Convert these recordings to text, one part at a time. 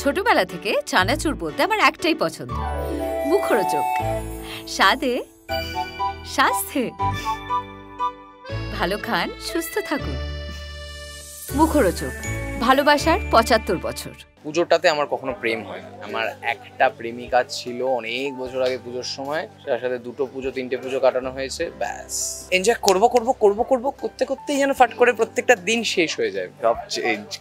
ছোটবেলা থেকে চানাচুর বলতে আমার একটাই পছন্দ, মুখরোচক, স্বাদে স্বাস্থ্যে। ভালো খান, সুস্থ থাকুন। মুখরোচক, ভালোবাসার ৭৫ বছর। পুজোটাতে আমার কখনো প্রেম হয় না। আমার একটা প্রেমিকা ছিল অনেক বছর আগে পুজোর সময়, তার সাথে 2টো পুজো 3টে পুজো কাটানো হয়েছে, ব্যাস এনজয় করবো করতে করতেই যেন ফাট করে প্রত্যেকটা দিন শেষ হয়ে যায়। সব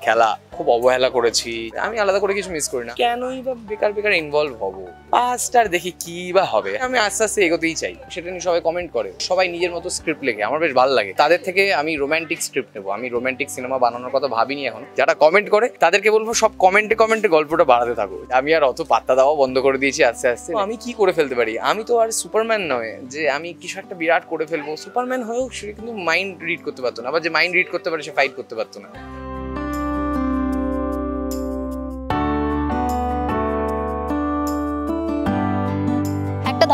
খেলা খুব অবহেলা করেছি, আমি আলাদা করে কিছু মিস করি না। কেনই বা বেকার ইনভলভ হবো, পাঁচটা দেখি কি বা হবে। আমি আস্তে আস্তে এগোতেই চাই, সেটা নিয়ে সবাই কমেন্ট করে, সবাই নিজের মতো স্ক্রিপ্ট লেখে, আমার বেশ ভালো লাগে। তাদের থেকে আমি রোম্যান্টিক স্ক্রিপ্ট নেবো, আমি রোম্যান্টিক সিনেমা বানানোর কথা ভাবিনি এখন। যারা কমেন্ট করে তাদেরকে বলবো সব কমেন্টে গল্পটা বাড়াতে থাকো। আমি আর অত পাত্তা দেওয়া বন্ধ করে দিয়েছি আস্তে আস্তে। আমি কি করে ফেলতে পারি, আমি তো আর সুপারম্যান নয় যে আমি কিছু একটা বিরাট করে ফেলবো। সুপারম্যান হয়েও সে কিন্তু মাইন্ড রিড করতে পারতো না, আবার যে মাইন্ড রিড করতে পারে সে ফাইট করতে পারতো না।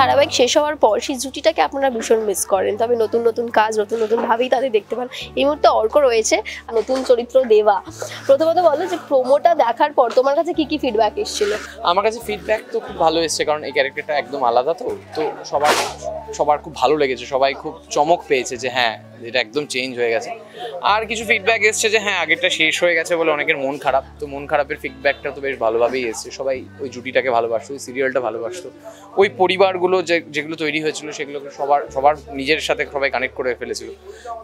ধারাবাহিক শেষ হওয়ার পর সেই জুটিটাকে আপনারা ভীষণ মিস করেন, তবে নতুন নতুন কাজ নতুন ভাবেই তাদের দেখতে পান। এই মুহূর্তে অর্ক রয়েছে, নতুন চরিত্র দেবা। প্রথমত বলো যে প্রোমোটা দেখার পর তোমার কাছে কি ফিডব্যাক এসেছিল? আমার কাছে ফিডব্যাক তো খুব ভালো এসেছে, কারণ এই ক্যারেক্টারটা একদম আলাদা। তো সবার খুব ভালো লেগেছে, সবাই খুব চমক পেয়েছে যে হ্যাঁ এটা একদম চেঞ্জ হয়ে গেছে। আর কিছু ফিডব্যাক এসছে যে হ্যাঁ আগেরটা শেষ হয়ে গেছে বলে অনেকের মন খারাপ। তো মন খারাপের ফিডব্যাকটা তো বেশ ভালোভাবেই এসছে, সবাই ওই জুটিটাকে ভালোবাসতো, ওই সিরিয়ালটা ভালোবাসতো, ওই পরিবারগুলো যেগুলো তৈরি হয়েছিল সেগুলোকে সবার নিজের সাথে সবাই কানেক্ট করে ফেলেছিল।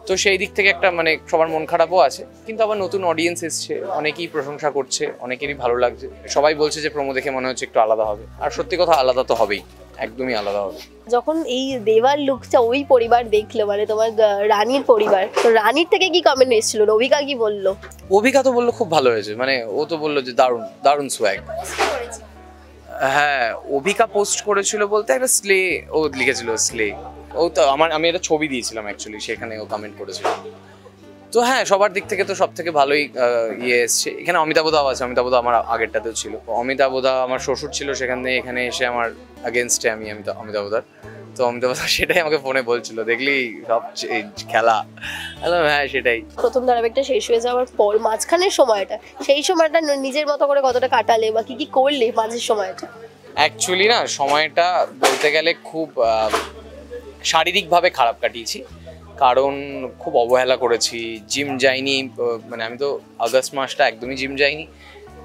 তো সেই দিক থেকে একটা মানে সবার মন খারাপও আছে, কিন্তু আবার নতুন অডিয়েন্স এসছে, অনেকেই প্রশংসা করছে, অনেকেরই ভালো লাগছে। সবাই বলছে যে প্রোমো দেখে মনে হচ্ছে একটু আলাদা হবে, আর সত্যি কথা আলাদা তো হবেই, একদমই আলাদা হবে। যখন এই দেওয়ার লুকটা ওই পরিবার দেখলো, মানে তোমার রানীর পরিবার, তো রানীর থেকে কি কমেন্ট এসেছিল? রবিকা কি বললো? অভিকা তো বললো খুব ভালো হয়েছে, মানে ও তো বললো যে দারুণ সোয়াগ। হ্যাঁ, অভিকা পোস্ট করেছিল বলতে একটা স্লে ও লিখেছিল, স্লে। ও তো আমি একটা ছবি দিয়েছিলাম অ্যাকচুয়ালি, সেখানে ও কমেন্ট করেছিল। তো হ্যাঁ, সবার দিক থেকে তো সব থেকে ভালোই ইয়ে এসছে। এখানে অমিতাভ দাও আছে, অমিতাভ দা আমার আগেরটাতেও ছিল। অমিতাভ দা আমার শ্বশুর ছিল, সেখানে এখানে এসে আমার আগেনস্টে আমি অমিতাভ দার। তো অমিতাভ দা সেটাই আমাকে ফোনে বলছিল, দেখলি সব খেলা। হ্যাঁ সেটাই। প্রথম ধারাবাহিকটা শেষ হয়ে যাওয়ার পর মাঝখানের সময়টা, সেই সময়টা নিজের মতো করে কতটা কাটালে বা কি করলে মাঝের সময়টা? অ্যাকচুয়ালি না, সময়টা বলতে গেলে খুব শারীরিকভাবে খারাপ কাটিয়েছি, কারণ খুব অবহেলা করেছি, জিম যাইনি। মানে আমি তো আগস্ট মাসটা একদমই জিম যাইনি।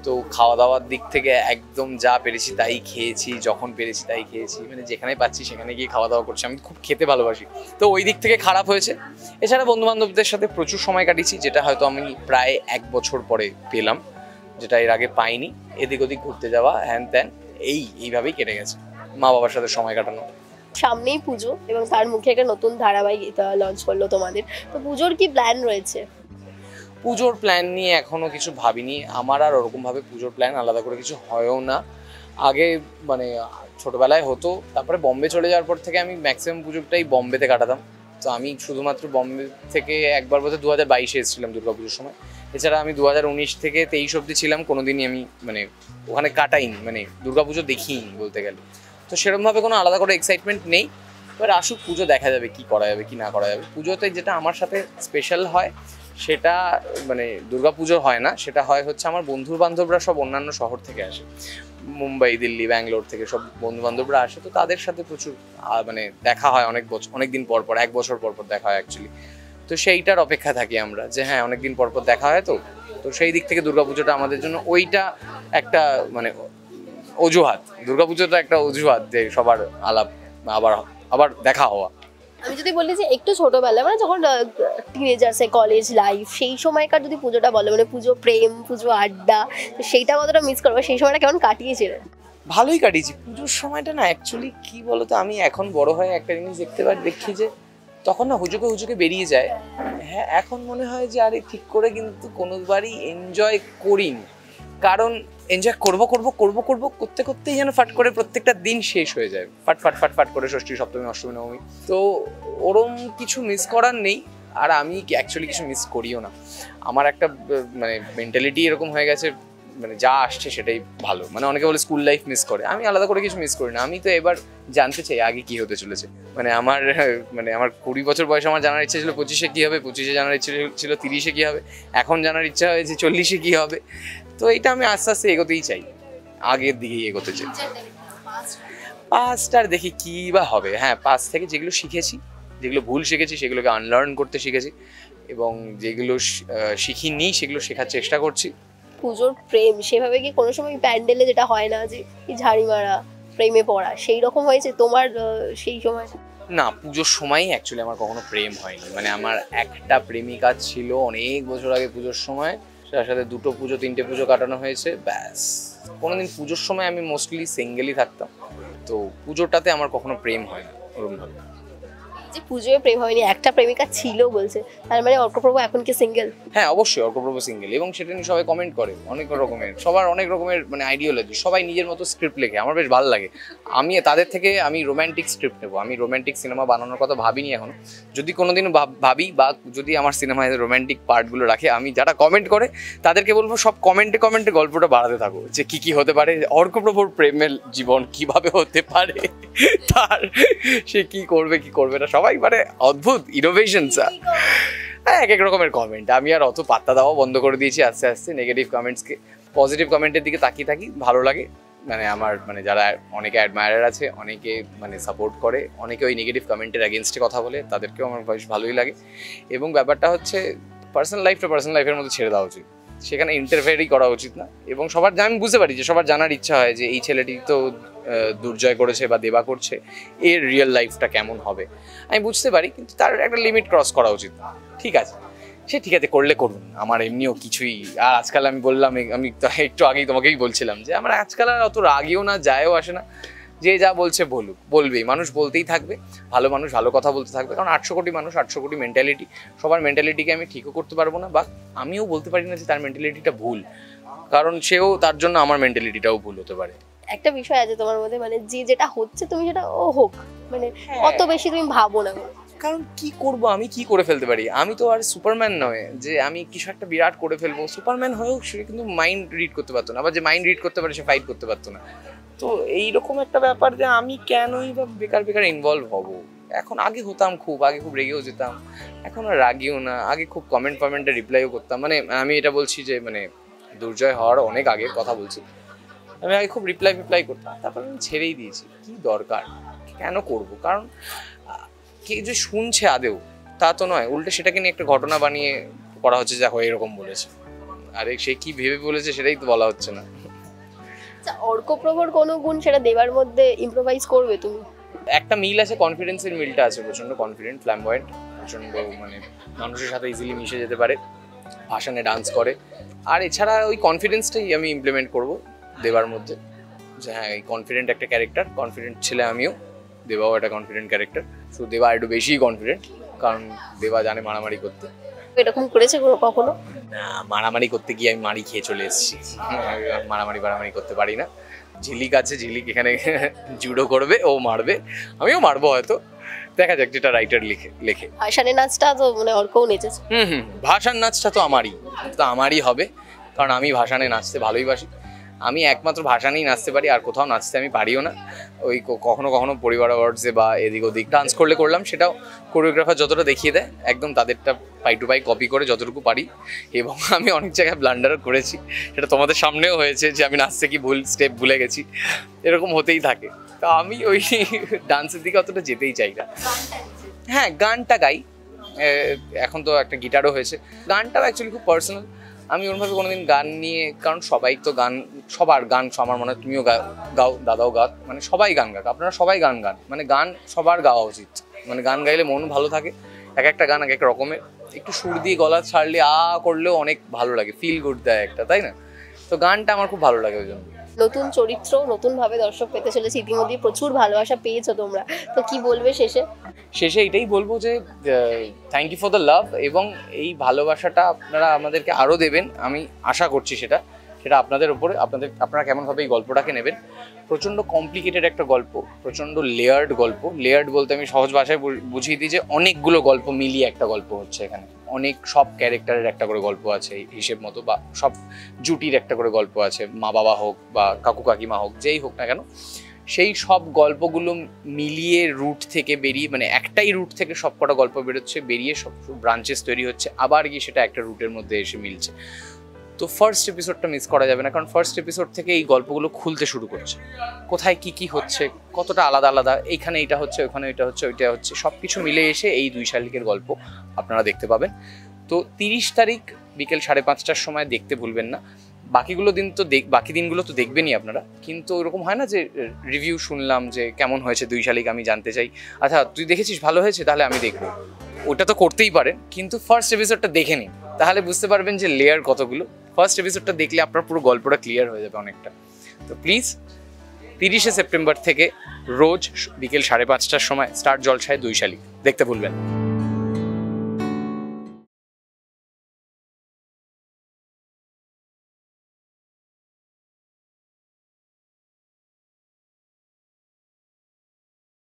তো খাওয়া দাওয়ার দিক থেকে একদম যা পেরেছি তাই খেয়েছি, যখন পেরেছি তাই খেয়েছি, মানে যেখানে পাচ্ছি সেখানে গিয়ে খাওয়া দাওয়া করছি। আমি খুব খেতে ভালোবাসি, তো ওই দিক থেকে খারাপ হয়েছে। এছাড়া বন্ধুবান্ধবদের সাথে প্রচুর সময় কাটিয়েছি, যেটা হয়তো আমি প্রায় 1 বছর পরে পেলাম, যেটা এর আগে পাইনি। এদিক ওদিক ঘুরতে যাওয়া, হ্যান ত্যান, এইভাবেই কেটে গেছে, মা বাবার সাথে সময় কাটানো। সামনেই পুজো এবং তার মুখে একটা নতুন ধারাবাহিক লঞ্চ করলো তোমাদের, তো পুজোর কি প্ল্যান রয়েছে? পুজোর প্ল্যান নিয়ে এখনো কিছু ভাবিনি। আমার আর ওরকমভাবে পুজোর প্ল্যান আলাদা করে কিছু হয়ও না। আগে মানে ছোটবেলায় হতো, তারপরে বম্বে চলে যাওয়ার পর থেকে আমি ম্যাক্সিমাম পুজোটাই বম্বেতে কাটাতাম। তো আমি শুধুমাত্র বম্বে থেকে একবার বোধহয় 2022-এ এসেছিলাম দুর্গাপুজোর সময়। এছাড়া আমি 2019 থেকে 23 অবধি ছিলাম, কোনোদিনই আমি মানে ওখানে কাটাইনি, মানে দুর্গাপুজো দেখিনি বলতে গেলে। তো সেরকমভাবে কোনো আলাদা করে এক্সাইটমেন্ট নেই। এবার আসুক পুজো, দেখা যাবে কি করা যাবে কি না করা যাবে। পুজোতে যেটা আমার সাথে স্পেশাল হয় সেটা মানে দুর্গাপুজো হয় না, সেটা হয় হচ্ছে আমার বন্ধু বান্ধবরা সব অন্যান্য শহর থেকে আসে, মুম্বাই, দিল্লি, ব্যাঙ্গালোর থেকে সব বন্ধু বান্ধবরা আসে। তো তাদের সাথে প্রচুর মানে দেখা হয়, অনেক দিন পর 1 বছর পর দেখা হয় অ্যাকচুয়ালি। তো সেইটার অপেক্ষা থাকি আমরা যে হ্যাঁ অনেকদিন পর দেখা হয়। তো সেই দিক থেকে দুর্গাপুজোটা আমাদের জন্য ওইটা একটা মানে অজুহাত, দুর্গাপুজোটা একটা অজুহাত যে সবার আলাপ আবার দেখা হওয়া। আমি যদি বলি যে একটু ছোটবেলা, মানে যখন টিনেজার্সে কলেজ লাইফ, সেই সময়কার যদি পুজোটা বলো, মানে পুজো প্রেম, পুজো আড্ডা, তো সেইটা কতটা মিস করবো? সেই সময়টা কেমন কাটিয়েছিলে? ভালোই কাটিয়েছি পুজোর সময়টা। না অ্যাকচুয়ালি কি বলতো, আমি এখন বড় হয়ে একটা জিনিস দেখি যে তখন না হুজুকে বেরিয়ে যায়। হ্যাঁ, এখন মনে হয় যে আরে ঠিক করে কিন্তু কোনোবারই এনজয় করিনি, কারণ এনজয় করবো করতে করতেই যেন ফাট করে প্রত্যেকটা দিন শেষ হয়ে যায়, ফাট করে ষষ্ঠী, সপ্তমী, অষ্টমী, নবমী। তো ওরম কিছু মিস করার নেই, আর আমি অ্যাকচুয়ালি কিছু মিস করিও না। আমার একটা মানে মেন্টালিটি এরকম হয়ে গেছে, মানে যা আসছে সেটাই ভালো। মানে অনেকে বলে স্কুল লাইফ মিস করে, আমি আলাদা করে কিছু মিস করি না। আমি তো এবার জানতে চাই আগে কি হতে চলেছে। মানে আমার 20 বছর বয়সে আমার জানার ইচ্ছা ছিল 25-এ কি হবে, 25-এ জানার ইচ্ছা ছিল 30-এ কি হবে, এখন জানার ইচ্ছা হয়েছে 40-এ কি হবে। তো এটা আমি আস্তে আস্তে এগোতেই চাই। আগের দিকেই এগোতে চাই। পাস্টটার দেখি কি বা হবে। হ্যাঁ, পাস্ট থেকে যেগুলো শিখেছি, যেগুলো ভুল শিখেছি সেগুলোকে আনলার্ন করতে শিখেছি, এবং যেগুলো শিখিনি সেগুলো শেখার চেষ্টা করছি। পুজোর প্রেম সেভাবে কি কোনো সময় প্যান্ডেলে যেটা হয় না যে ঝাড়ি মারা, প্রেমে পড়া, সেই রকম হয়েছে তোমার সেই সময়? না, পুজোর সময়ই অ্যাকচুয়ালি আমার কখনো প্রেম হয়নি। মানে আমার একটা প্রেমিকা ছিল অনেক বছর আগে পুজোর সময়, তার সাথে 2টো পুজো 3টে পুজো কাটানো হয়েছে, ব্যাস। কোনোদিন পুজোর সময় আমি মোস্টলি সিঙ্গেলই থাকতাম, তো পুজোটাতে আমার কখনো প্রেম হয় না ওরকমভাবে। যে পুজোয় প্রেম হয়নি, একটা প্রেমিকা ছিল বলছে, তার মানে অর্কপ্রভু এখন কি সিঙ্গেল? হ্যাঁ, অবশ্যই অর্কপ্রভু সিঙ্গেল, এবং সেটা নিয়ে সবাই কমেন্ট করে অনেক রকমের, সবার অনেক রকমের মানে আইডিওলজি, সবাই নিজের মতো স্ক্রিপ্ট লেখে, আমার বেশ ভালো লাগে। আমি তাদের থেকে আমি রোম্যান্টিক স্ক্রিপ্ট নেবো, আমি রোম্যান্টিক সিনেমা বানানোর কথা ভাবিনি এখনো। যদি কোনোদিন ভাবি বা যদি আমার সিনেমায় রোম্যান্টিক পার্টগুলো রাখে, আমি যারা কমেন্ট করে তাদেরকে বলবো সব কমেন্টে গল্পটা বাড়াতে থাকো, যে কি হতে পারে, অর্কপ্রভুর প্রেমের জীবন কিভাবে হতে পারে, তার সে কি করবে না, সবাই মানে অদ্ভুত ইনোভেশনস। হ্যাঁ, এক এক রকমের কমেন্ট, আমি আর অত পাত্তা দেওয়া বন্ধ করে দিয়েছি আস্তে আস্তে। নেগেটিভ কমেন্টসকে, পজিটিভ কমেন্টের দিকে তাকিয়ে থাকি, ভালো লাগে। মানে আমার মানে যারা অনেকে অ্যাডমায়ারার আছে, অনেকে মানে সাপোর্ট করে, অনেকে ওই নেগেটিভ কমেন্টের অ্যাগেনস্টে কথা বলে, তাদেরকেও আমার বেশ ভালোই লাগে। এবং ব্যাপারটা হচ্ছে পার্সোনাল লাইফের মধ্যে ছেড়ে দেওয়া উচিত, সেখানে ইন্টারফেয়ারই করা উচিত না। এবং আমি বুঝতে পারি যে সবার জানার ইচ্ছা হয় যে এই ছেলেটি তো দুর্জয় করেছে বা দেবা করছে, এর রিয়েল লাইফটা কেমন হবে, আমি বুঝতে পারি, কিন্তু তার একটা লিমিট ক্রস করা উচিত না। ঠিক আছে, ঠিক আছে, করলে করুন, আমার এমনিও কিছুই। আর আজকাল আমি বললাম, আমি একটু আগেই তোমাকেই বলছিলাম যে আমার আজকাল আর অত রাগিও না, যায়ও আসে না, যে যা বলছে বলবেই, মানুষ বলতেই থাকবে, ভালো মানুষ ভালো কথা বলতে থাকবে, কারণ 800 কোটি মানুষ, 800 কোটি মেন্টালিটি, সবার মেন্টালিটিকে আমি ঠিকও করতে পারবো না, বা আমিও বলতে পারি না যে তার মেন্টালিটিটা ভুল, কারণ সেও, তার জন্য আমার মেন্টালিটিটাও ভুল হতে পারে। একটা বিষয় আছে তোমার মধ্যে, মানে যেটা হচ্ছে তুমি সেটা হোক, মানে অত বেশি তুমি ভাবো না, কারণ কি করব, আমি কি করে ফেলতে পারি, আমি তো আর সুপারম্যান নয় যে আমি কিছু একটা বিরাট করে ফেলবো। সুপারম্যান হয়েও সে কিন্তু মাইন্ড রিড করতে পারতো না, আবার যে মাইন্ড রিড করতে পারে সে ফাইট করতে পারতো না। তো এইরকম একটা ব্যাপার যে আমি কেনই বা বেকার ইনভলভ হব। এখন আগে হতাম, আগে খুব রেগেও যেতাম, এখন আর রাগিও না। আগে খুব কমেন্টে রিপ্লাইও করতাম, মানে আমি এটা বলছি যে মানে দুর্জয় হওয়ার অনেক আগের কথা বলছি, আমি আগে খুব রিপ্লাই করতাম, তারপর আমি ছেড়েই দিয়েছি। কি দরকার, কেন করব? কারণ কে যে শুনছে আদেও তা তো নয়, উল্টে সেটাকে নিয়ে একটা ঘটনা বানিয়ে করা হচ্ছে, যা হয় এরকম বলেছে, আরে সে কি ভেবে বলেছে সেটাই তো বলা হচ্ছে না। অর্কপ্রভুর কোনো গুণ সেটা দেবার মধ্যে ইম্প্রোভাইজ করবে তুমি? একটা মিল আছে, কনফিডেন্সের মিলটা আছে, প্রচন্ড কনফিডেন্ট, ফ্ল্যামবয়েন্ট, প্রচন্ড মানে মানুষের সাথে ইজিলি মিশে যেতে পারে, ভাষণে ডান্স করে। আর এছাড়া ওই কনফিডেন্সটাই আমি ইমপ্লিমেন্ট করব দেবার মধ্যে, যে হ্যাঁ এই কনফিডেন্ট একটা ক্যারেক্টার, কনফিডেন্ট ছেলে আমিও, দেবাও একটা কনফিডেন্ট ক্যারেক্টার। সো দেবা একটু বেশিই কনফিডেন্ট, কারণ দেবা জানে মারামারি করতে। এরকম করেছে কখনো? না, মারামারি করতে গিয়ে আমি মারি খেয়ে চলে এসেছি, মারামারি করতে পারি না। ঝিলিক আছে, ঝিলিক এখানে জুডো করবে, ও মারবে, আমিও মারবো হয়তো, দেখা যাক যেটা রাইটার লেখে। ভাসানের নাচটা তো মানে অর্কও নেচেছে। ভাসান নাচটা তো আমারই হবে, কারণ আমি ভাসানে নাচতে ভালোইবাসি। আমি একমাত্র ভাসানেই নাচতে পারি, আর কোথাও নাচতে আমি পারিও না। ওই কখনো পরিবার অ্যাওয়ার্ডসে বা এদিক ওদিক ডান্স করলাম, সেটাও কোরিওগ্রাফার যতটা দেখিয়ে দেয় একদম তাদেরটা পাই টু পাই কপি করে যতটুকু পারি। এবং আমি অনেক জায়গায় ব্লান্ডারও করেছি, সেটা তোমাদের সামনেও হয়েছে যে আমি নাচতে কি ভুল স্টেপ ভুলে গেছি, এরকম হতেই থাকে। তা আমি ওই ডান্সের দিকে অতটা যেতেই চাই না। হ্যাঁ, গানটা গাই, এখন তো একটা গিটারও হয়েছে। গানটাও অ্যাকচুয়ালি খুব পার্সোনাল, আমি ওরভাবে কোনোদিন গান নিয়ে, কারণ সবাই তো সবার গান, আমার মনে হয় তুমিও গাও, দাদাও গাও, মানে সবাই গান গাক, আপনারা সবাই গান, মানে গান সবার গাওয়া উচিত। মানে গান গাইলে মন ভালো থাকে, এক একটা গান এক এক রকমের, একটু সুর দিয়ে গলা ছাড়লে করলেও অনেক ভালো লাগে, ফিল গুড দেয় একটা, তাই না? তো গানটা আমার খুব ভালো লাগে ওই জন্য। নতুন চরিত্র, নতুন ভাবে দর্শক পেতে চলেছে, ইতিমধ্যে প্রচুর ভালোবাসা পেয়েছো তোমরা, তো কি বলবে শেষে এটাই বলবো যে thank you for the love, এবং এই ভালোবাসাটা আপনারা আমাদেরকে আরও দেবেন, আমি আশা করছি সেটা আপনাদের উপরে, আপনারা কেমনভাবে এই গল্পটাকে নেবেন। প্রচণ্ড কমপ্লিকেটেড একটা গল্প, প্রচণ্ড লেয়ার্ড বলতে আমি সহজ ভাষায় বুঝিয়ে দিই যে অনেকগুলো গল্প মিলিয়ে একটা গল্প হচ্ছে এখানে, অনেক সব ক্যারেক্টারের একটা করে গল্প আছে হিসেব মতো, বা সব জুটির একটা করে গল্প আছে, মা বাবা হোক বা কাকু কাকিমা হোক, যেই হোক না কেন, সেই সব গল্পগুলো মিলিয়ে রুট থেকে বেরিয়ে, মানে একটাই রুট থেকে সব কটা গল্প বেরোচ্ছে, বেরিয়ে সব ব্রাঞ্চেস তৈরি হচ্ছে, আবার গিয়ে সেটা একটা রুটের মধ্যে এসে মিলছে। তো ফার্স্ট এপিসোডটা মিস করা যাবে না, কারণ ফার্স্ট এপিসোড থেকে এই গল্পগুলো খুলতে শুরু করছে, কোথায় কি কি হচ্ছে, কতটা আলাদা আলাদা, এইখানে এটা হচ্ছে, ওখানে এটা হচ্ছে, ওইটা হচ্ছে, সব কিছু মিলে এসে এই 2 শালিকের গল্প আপনারা দেখতে পাবেন। তো 30 তারিখ বিকেল 5:30টার সময় দেখতে ভুলবেন না। বাকি দিনগুলো তো দেখবেনই আপনারা, কিন্তু ওরকম হয় না যে রিভিউ শুনলাম যে কেমন হয়েছে 2 শালিক, আমি জানতে চাই, আচ্ছা তুই দেখেছিস ভালো হয়েছে তাহলে আমি দেখবো, ওটা তো করতেই পারেন, কিন্তু ফার্স্ট এপিসোডটা দেখে নিন, তাহলে বুঝতে পারবেন যে লেয়ার কতগুলো। ফার্স্ট এপিসোডটা দেখলে আপনার পুরো গল্পটা ক্লিয়ার হয়ে যাবে অনেকটা। তো প্লিজ 30শে সেপ্টেম্বর থেকে রোজ বিকেল 5:30টার সময় স্টার জলসায় 2 শালিক দেখতে ভুলবেন না।